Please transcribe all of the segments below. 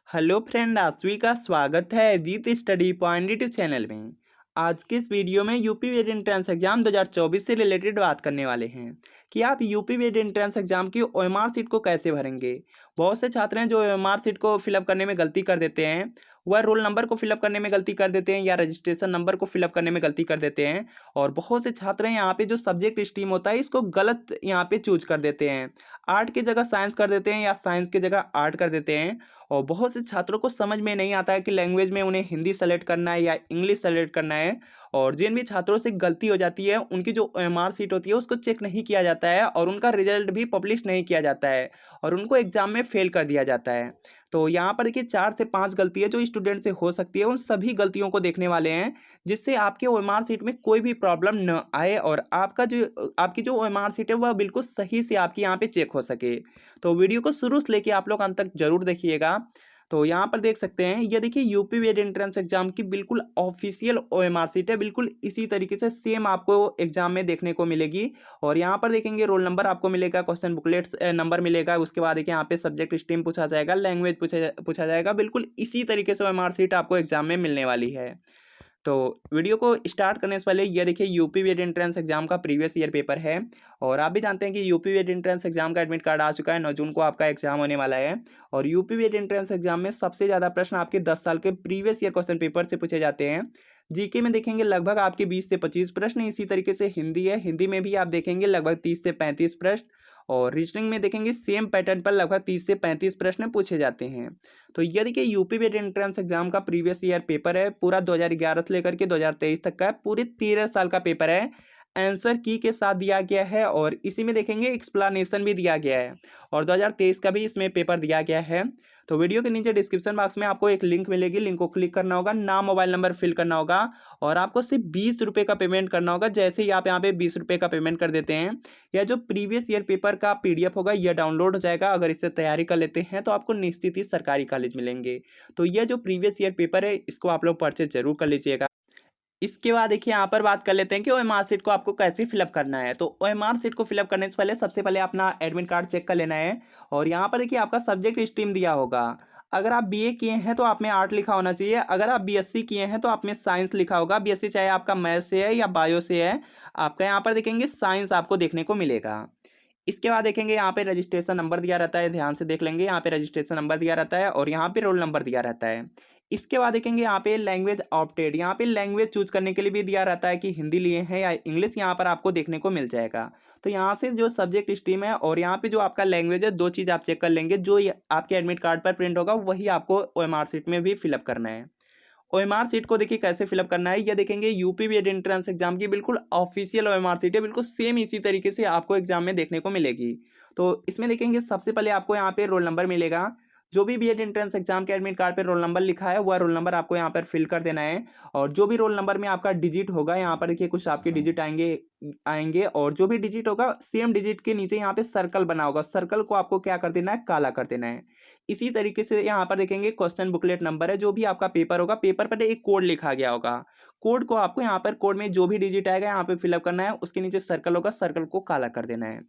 Hello friend, आप सभी का स्वागत है जीत स्टडी पॉइंट यूट्यूब चैनल में। आज के इस वीडियो में यूपी वेद एंट्रेंस एग्जाम 2024 से रिलेटेड बात करने वाले हैं कि आप यूपी वेद एंट्रेंस एग्जाम की ओएमआर सीट को कैसे भरेंगे। बहुत से छात्र हैं जो ओएमआर सीट को फिलअप करने में गलती कर देते हैं। वह रोल नंबर को फिलअप करने में गलती कर देते हैं या रजिस्ट्रेशन नंबर को फिलअप करने में गलती कर देते हैं। और बहुत से छात्र हैं यहाँ पे जो सब्जेक्ट स्ट्रीम होता है इसको गलत यहाँ पे चूज कर देते हैं। आर्ट की जगह साइंस कर देते हैं या साइंस की जगह आर्ट कर देते हैं। और बहुत से छात्रों को समझ में नहीं आता है कि लैंग्वेज में उन्हें हिंदी सेलेक्ट करना है या इंग्लिश सेलेक्ट करना है। और जिन भी छात्रों से गलती हो जाती है उनकी जो ओएमआर सीट होती है उसको चेक नहीं किया जाता है और उनका रिजल्ट भी पब्लिश नहीं किया जाता है और उनको एग्जाम में फेल कर दिया जाता है। तो यहाँ पर देखिए 4 से 5 गलतियाँ जो स्टूडेंट से हो सकती है उन सभी गलतियों को देखने वाले हैं, जिससे आपके ओएमआर सीट में कोई भी प्रॉब्लम न आए और आपकी जो ओएमआर सीट है वह बिल्कुल सही से आपकी यहाँ पे चेक हो सके। तो वीडियो को शुरू से लेके आप लोग अंत तक जरूर देखिएगा। तो यहाँ पर देख सकते हैं, ये देखिए यूपी वेद एंट्रेंस एग्जाम की बिल्कुल ऑफिशियल ओएमआर सीट है। बिल्कुल इसी तरीके से सेम आपको एग्जाम में देखने को मिलेगी। और यहाँ पर देखेंगे रोल नंबर आपको मिलेगा, क्वेश्चन बुकलेट नंबर मिलेगा, उसके बाद देखिए यहाँ पे सब्जेक्ट स्ट्रीम पूछा जाएगा, लैंग्वेज पूछा जाएगा। बिल्कुल इसी तरीके से ओएमआर सीट आपको एग्जाम में मिलने वाली है। तो वीडियो को स्टार्ट करने से पहले ये देखिए यूपी वेद एंट्रेंस एग्जाम का प्रीवियस ईयर पेपर है। और आप भी जानते हैं कि यूपी वेद एंट्रेंस एग्जाम का एडमिट कार्ड आ चुका है, 9 जून को आपका एग्जाम होने वाला है। और यूपी वेद एंट्रेंस एग्जाम में सबसे ज़्यादा प्रश्न आपके 10 साल के प्रीवियस ईयर क्वेश्चन पेपर से पूछे जाते हैं। जीके में देखेंगे लगभग आपके 20 से 25 प्रश्न। इसी तरीके से हिंदी है, हिंदी में भी आप देखेंगे लगभग 30 से 35 प्रश्न। और रीजनिंग में देखेंगे सेम पैटर्न पर लगभग 30 से 35 प्रश्न पूछे जाते हैं। तो ये देखिए यूपी वेद एंट्रेंस एग्जाम का प्रीवियस ईयर पेपर है, पूरा 2011 से लेकर के 2023 तक का है, पूरे 13 साल का पेपर है। आंसर की के साथ दिया गया है और इसी में देखेंगे एक्सप्लेनेशन भी दिया गया है। और 2023 का भी इसमें पेपर दिया गया है। तो वीडियो के नीचे डिस्क्रिप्शन बॉक्स में आपको एक लिंक मिलेगी, लिंक को क्लिक करना होगा, नाम मोबाइल नंबर फिल करना होगा और आपको सिर्फ 20 रुपये का पेमेंट करना होगा। जैसे ही आप यहाँ पे 20 रुपये का पेमेंट कर देते हैं, या जो प्रीवियस ईयर पेपर का पीडीएफ होगा यह डाउनलोड हो जाएगा। अगर इससे तैयारी कर लेते हैं तो आपको निश्चित ही सरकारी कॉलेज मिलेंगे। तो यह जो प्रीवियस ईयर पेपर है इसको आप लोग परचेज जरूर कर लीजिएगा। इसके बाद देखिए यहाँ पर बात कर लेते हैं कि ओएमआर सीट को आपको कैसे फिलअप करना है। तो ओएमआर सीट को फिलअप करने से पहले सबसे पहले अपना एडमिट कार्ड चेक कर लेना है। और यहाँ पर देखिए आपका सब्जेक्ट स्ट्रीम दिया होगा। अगर आप बीए किए हैं तो आप में आर्ट लिखा होना चाहिए। अगर आप बीएससी किए हैं तो आप में साइंस लिखा होगा। बीएससी चाहे आपका मैथ से है या बायो से है, आपका यहाँ पर देखेंगे साइंस आपको देखने को मिलेगा। इसके बाद देखेंगे यहाँ पे रजिस्ट्रेशन नंबर दिया रहता है, ध्यान से देख लेंगे। यहाँ पे रजिस्ट्रेशन नंबर दिया रहता है और यहाँ पे रोल नंबर दिया रहता है। इसके बाद देखेंगे यहाँ पे लैंग्वेज ऑप्टेड, यहाँ पे लैंग्वेज चूज करने के लिए भी दिया रहता है कि हिंदी लिए हैं या इंग्लिश, यहाँ पर आपको देखने को मिल जाएगा। तो यहाँ से जो सब्जेक्ट स्ट्रीम है और यहाँ पे जो आपका लैंग्वेज है, दो चीज़ आप चेक कर लेंगे। जो आपके एडमिट कार्ड पर प्रिंट होगा वही आपको ओएमआर सीट में भी फिलअप करना है। ओएमआर सीट को देखिए कैसे फिलअप करना है, ये देखेंगे यूपी बीएड एंट्रेंस एग्जाम की बिल्कुल ऑफिशियल ओएमआर सीट है। बिल्कुल सेम इसी तरीके से आपको एग्जाम में देखने को मिलेगी। तो इसमें देखेंगे सबसे पहले आपको यहाँ पे रोल नंबर मिलेगा। जो भी बीएड एंट्रेंस एग्जाम के एडमिट कार्ड पे रोल नंबर लिखा है वह रोल नंबर आपको यहाँ पर फिल कर देना है। और जो भी रोल नंबर में आपका डिजिट होगा, यहाँ पर देखिए कुछ आपके डिजिट आएंगे आएंगे और जो भी डिजिट होगा सेम डिजिट के नीचे यहाँ पे सर्कल बना होगा, सर्कल को आपको क्या कर देना है, काला कर देना है। इसी तरीके से यहाँ पर देखेंगे क्वेश्चन बुकलेट नंबर है, जो भी आपका पेपर होगा, पेपर पर एक कोड लिखा गया होगा। कोड को आपको यहाँ पर, कोड में जो भी डिजिट आएगा यहाँ पे फिलअप करना है, उसके नीचे सर्कल होगा, सर्कल को काला कर देना है।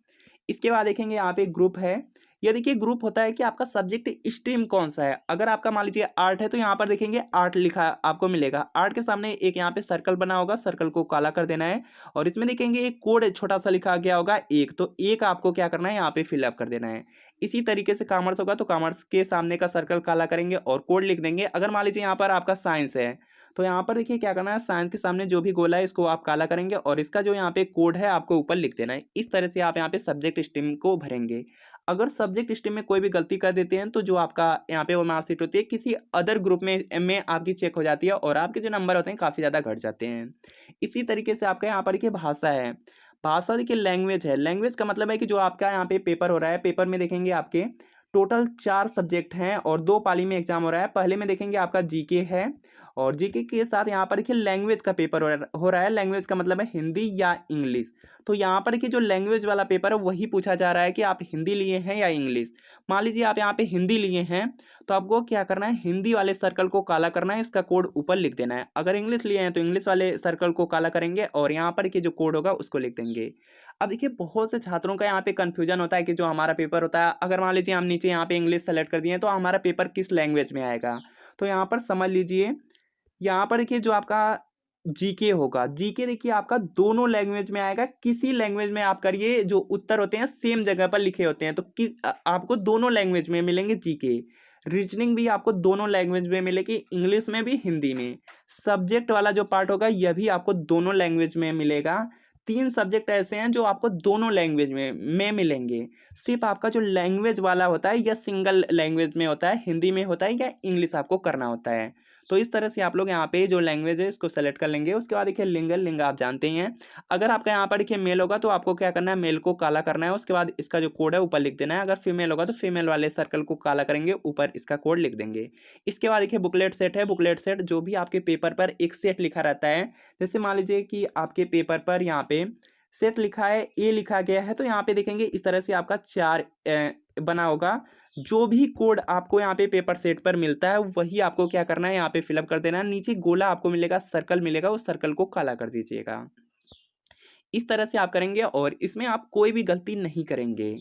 इसके बाद देखेंगे यहाँ पे ग्रुप है। ये देखिए ग्रुप होता है कि आपका सब्जेक्ट स्ट्रीम कौन सा है। अगर आपका मान लीजिए आर्ट है तो यहाँ पर देखेंगे आर्ट लिखा आपको मिलेगा। आर्ट के सामने एक यहाँ पे सर्कल बना होगा, सर्कल को काला कर देना है। और इसमें देखेंगे एक कोड छोटा सा लिखा गया होगा एक, तो एक आपको क्या करना है, यहाँ पे फिलअप कर देना है। इसी तरीके से कॉमर्स होगा तो कॉमर्स के सामने का सर्कल काला करेंगे और कोड लिख देंगे। अगर मान लीजिए यहाँ पर आपका साइंस है तो यहाँ पर देखिए क्या करना है, साइंस के सामने जो भी गोला है इसको आप काला करेंगे और इसका जो यहाँ पे कोड है आपको ऊपर लिख देना है। इस तरह से आप यहाँ पे सब्जेक्ट स्ट्रीम को भरेंगे। अगर सब्जेक्ट स्ट्रीम में कोई भी गलती कर देते हैं तो जो आपका यहाँ पे वो मार्कशीट होती है किसी अदर ग्रुप में आपकी चेक हो जाती है और आपके जो नंबर होते हैं काफ़ी ज़्यादा घट जाते हैं। इसी तरीके से आपका यहाँ पर देखिए भाषा है। भाषा देखिए लैंग्वेज है। लैंग्वेज का मतलब है कि जो आपका यहाँ पे पेपर हो रहा है, पेपर में देखेंगे आपके टोटल 4 सब्जेक्ट हैं और 2 पाली में एग्जाम हो रहा है। पहले में देखेंगे आपका जीके है और जीके के साथ यहाँ पर देखिए लैंग्वेज का पेपर हो रहा है। लैंग्वेज का मतलब है हिंदी या इंग्लिश। तो यहाँ पर देखिए जो लैंग्वेज वाला पेपर है वही पूछा जा रहा है कि आप हिंदी लिए हैं या इंग्लिश। मान लीजिए आप यहाँ पे हिंदी लिए हैं तो आपको क्या करना है, हिंदी वाले सर्कल को काला करना है, इसका कोड ऊपर लिख देना है। अगर इंग्लिश लिए हैं तो इंग्लिश वाले सर्कल को काला करेंगे और यहाँ पर के जो कोड होगा उसको लिख देंगे। अब देखिए बहुत से छात्रों का यहाँ पे कन्फ्यूजन होता है कि जो हमारा पेपर होता है, अगर मान लीजिए हम नीचे यहाँ पे इंग्लिश सेलेक्ट कर दिए तो हमारा पेपर किस लैंग्वेज में आएगा। तो यहाँ पर समझ लीजिए, यहाँ पर देखिए जो आपका जीके होगा, जीके देखिए आपका दोनों लैंग्वेज में आएगा। किसी लैंग्वेज में आप करिए, जो उत्तर होते हैं सेम जगह पर लिखे होते हैं, तो आपको दोनों लैंग्वेज में मिलेंगे जीके। रीजनिंग भी आपको दोनों लैंग्वेज में मिलेगी, इंग्लिश में भी हिंदी में। सब्जेक्ट वाला जो पार्ट होगा यह भी आपको दोनों लैंग्वेज में मिलेगा। 3 सब्जेक्ट ऐसे हैं जो आपको दोनों लैंग्वेज में मिलेंगे। सिर्फ आपका जो लैंग्वेज वाला होता है या सिंगल लैंग्वेज में होता है, हिंदी में होता है या इंग्लिश आपको करना होता है। तो इस तरह से आप लोग यहाँ पे जो लैंग्वेज है इसको सेलेक्ट कर लेंगे। उसके बाद देखिए लिंग, लिंग आप जानते ही हैं। अगर आपका यहाँ पर देखिए मेल होगा तो आपको क्या करना है, मेल को काला करना है। उसके बाद इसका जो कोड है ऊपर लिख देना है। अगर फीमेल होगा तो फीमेल वाले सर्कल को काला करेंगे, ऊपर इसका कोड लिख देंगे। इसके बाद देखिए बुकलेट सेट है। बुकलेट सेट जो भी आपके पेपर पर एक सेट लिखा रहता है, जैसे मान लीजिए कि आपके पेपर पर यहाँ पे सेट लिखा है, ए लिखा गया है, तो यहाँ पे देखेंगे इस तरह से आपका 4 बना होगा। जो भी कोड आपको यहाँ पे पेपर सेट पर मिलता है वही आपको क्या करना है, यहाँ पे फिलअप कर देना है। नीचे गोला आपको मिलेगा, सर्कल मिलेगा, उस सर्कल को काला कर दीजिएगा। इस तरह से आप करेंगे और इसमें आप कोई भी गलती नहीं करेंगे।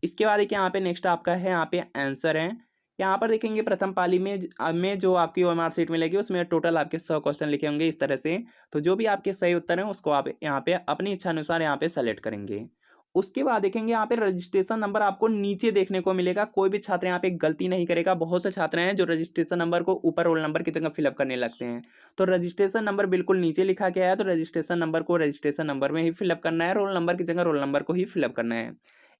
इसके बाद देखिए यहाँ पे नेक्स्ट आपका है, यहाँ पे आंसर है। यहाँ पर देखेंगे प्रथम पाली में जो आपकी ओएमआर शीट मिलेगी उसमें टोटल आपके 100 क्वेश्चन लिखे होंगे इस तरह से। तो जो भी आपके सही उत्तर हैं उसको आप यहाँ पे अपनी इच्छा अनुसार यहाँ पे सेलेक्ट करेंगे। उसके बाद देखेंगे यहाँ पे रजिस्ट्रेशन नंबर आपको नीचे देखने को मिलेगा। कोई भी छात्र यहाँ पे गलती नहीं करेगा। बहुत से छात्र हैं जो रजिस्ट्रेशन नंबर को ऊपर रोल नंबर की जगह फिलअप करने लगते हैं। तो रजिस्ट्रेशन नंबर बिल्कुल नीचे लिखा गया है, तो रजिस्ट्रेशन नंबर को रजिस्ट्रेशन नंबर में ही फिलअप करना है, रोल नंबर की जगह रोल नंबर को ही फिलअप करना है।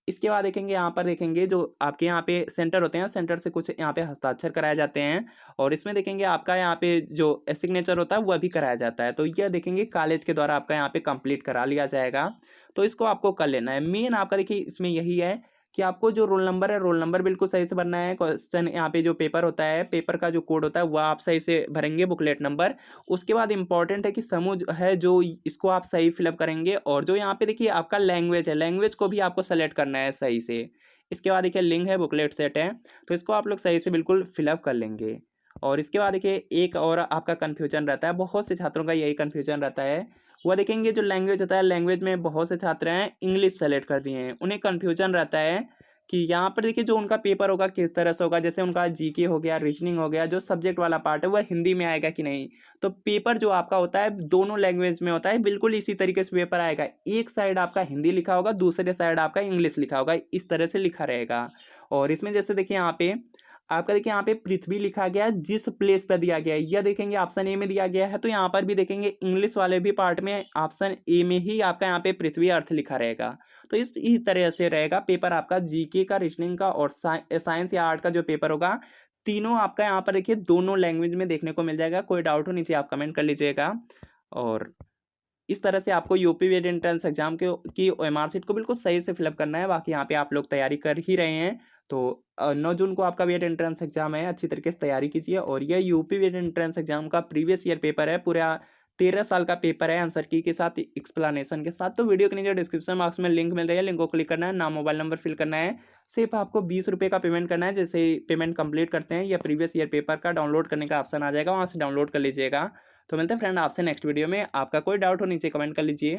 इसके बाद देखेंगे यहाँ पर देखेंगे जो आपके यहाँ पे सेंटर होते हैं, सेंटर से कुछ यहाँ पे हस्ताक्षर कराए जाते हैं और इसमें देखेंगे आपका यहाँ पे जो सिग्नेचर होता है वह भी कराया जाता है। तो यह देखेंगे कॉलेज के द्वारा आपका यहाँ पे कंप्लीट करा लिया जाएगा। तो इसको आपको कर लेना है। मेन आपका देखिए इसमें यही है कि आपको जो रोल नंबर है, रोल नंबर बिल्कुल सही से भरना है। क्वेश्चन यहाँ पे जो पेपर होता है, पेपर का जो कोड होता है वह आप सही से भरेंगे, बुकलेट नंबर। उसके बाद इंपॉर्टेंट है कि समूह है जो इसको आप सही फिलअप करेंगे और जो यहाँ पे देखिए आपका लैंग्वेज है, लैंग्वेज को भी आपको सेलेक्ट करना है सही से। इसके बाद देखिए लिंक है, बुकलेट सेट है, तो इसको आप लोग सही से बिल्कुल फिलअप कर लेंगे। और इसके बाद देखिए एक और आपका कन्फ्यूजन रहता है, बहुत से छात्रों का यही कन्फ्यूजन रहता है। वह देखेंगे जो लैंग्वेज होता है, लैंग्वेज में बहुत से छात्र हैं इंग्लिश सेलेक्ट कर दिए हैं। उन्हें कन्फ्यूजन रहता है कि यहाँ पर देखिए जो उनका पेपर होगा किस तरह से होगा। जैसे उनका जीके हो गया, रीजनिंग हो गया, जो सब्जेक्ट वाला पार्ट है वह हिंदी में आएगा कि नहीं। तो पेपर जो आपका होता है दोनों लैंग्वेज में होता है, बिल्कुल इसी तरीके से पेपर आएगा। एक साइड आपका हिंदी लिखा होगा, दूसरे साइड आपका इंग्लिश लिखा होगा, इस तरह से लिखा रहेगा। और इसमें जैसे देखिए यहाँ पे आपका देखिए यहाँ पे पृथ्वी लिखा गया है, जिस प्लेस पर दिया गया है यह देखेंगे ऑप्शन ए में दिया गया है। तो यहाँ पर भी देखेंगे इंग्लिश वाले भी पार्ट में ऑप्शन ए में ही आपका यहाँ पे पृथ्वी अर्थ लिखा रहेगा। तो इस तरह से रहेगा पेपर आपका जीके का, रीजनिंग का और साइंस या आर्ट का जो पेपर होगा, तीनों आपका यहाँ पर देखिए दोनों लैंग्वेज में देखने को मिल जाएगा। कोई डाउट हो नीचे आप कमेंट कर लीजिएगा। और इस तरह से आपको यूपी वेट एंट्रेंस एग्जाम के की ओएमआर शीट को बिल्कुल सही से फिलअप करना है। बाकी यहाँ पे आप लोग तैयारी कर ही रहे हैं। तो 9 जून को आपका वेट एंट्रेंस एग्जाम है, अच्छी तरीके से तैयारी कीजिए। और यह यूपी वेट एंट्रेंस एग्जाम का प्रीवियस ईयर पेपर है, पूरा 13 साल का पेपर है, आंसर की के साथ, एक्सप्लेनेशन के साथ। तो वीडियो के नीचे डिस्क्रिप्शन बॉक्स में लिंक मिल रही है, लिंक को क्लिक करना है, नाम मोबाइल नंबर फिल करना है। सिर्फ आपको 20 रुपये का पेमेंट करना है। जैसे पेमेंट कंप्लीट करते हैं या प्रीवियस ईयर पेपर का डाउनलोड करने का ऑप्शन आ जाएगा, वहाँ से डाउनलोड कर लीजिएगा। तो मिलते हैं फ्रेंड आपसे नेक्स्ट वीडियो में। आपका कोई डाउट हो नीचे कमेंट कर लीजिए।